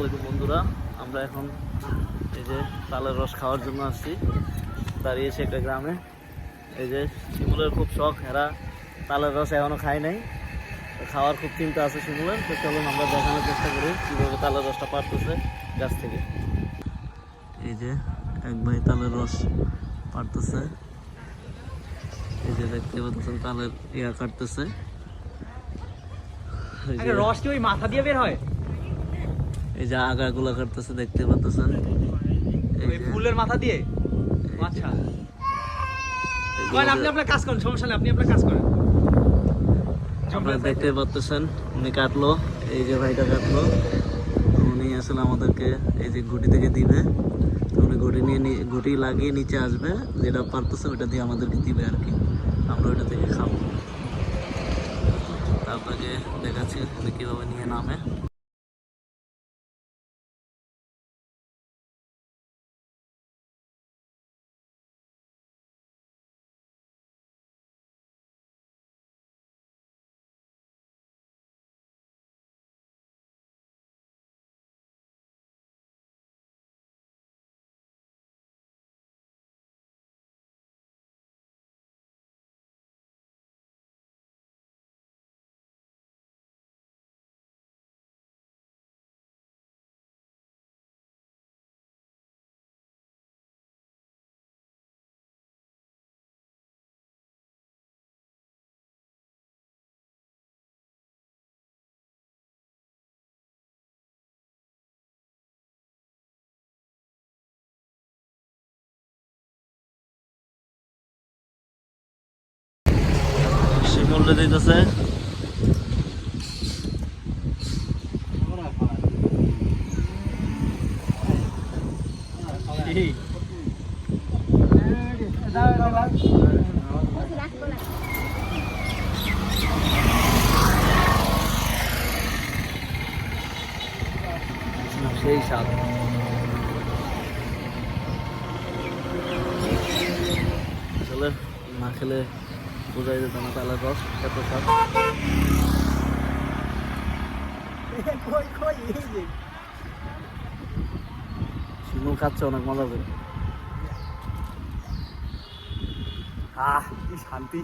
আলাইকুম বন্ধুরা, আমরা এখন এই যে তালের রস খাওয়ার জন্য আসছি। দাঁড়িয়েছি একটা গ্রামে। এই যে শিমুলের খুব শখ, এরা তালের রস এখনও খায় নাই, খাওয়ার খুব চিন্তা আছে শিমুলের। তো চলুন আমরা দেখানোর চেষ্টা করি কীভাবে তালের রসটা পাড়তেছে গাছ থেকে। এই যে এক ভাই তালের রস পাড়তেছে, এই যে দেখতে পাচ্ছেন তালের ইয়া কাটতেছে। রস কি ওই মাথা দিয়ে বের হয়? এই যে আগাগুলা কাটতেছে, দেখতে পাচ্ছেন ওই ফুলের মাথা দিয়ে। আচ্ছা, আপনি আপনার কাজ করেন, সমস্যা নেই, আপনি আপনার কাজ করেন। আপনারা দেখতে পাচ্ছেন উনি কাটলো, এই যে ভাইটা কাটলো। উনি আসলে আমাদেরকে এই যে গুটি থেকে দিবে, তো উনি গুটি লাগিয়ে নিচে আসবে, যেটা পারতেছে ওটা দিয়ে আমাদেরকে দিবে আর কি। আমরা ওটা থেকে খাবো। আপনাকে দেখাচ্ছি উনি কীভাবে নিয়ে নামে। শিমুলটা দিতেছে, সেই স্বাদ। আসলে না খেলে বোঝাই যেত না তালের রস এত স্বাদ। শিমুল খাচ্ছে অনেক মজা করে। কি শান্তি।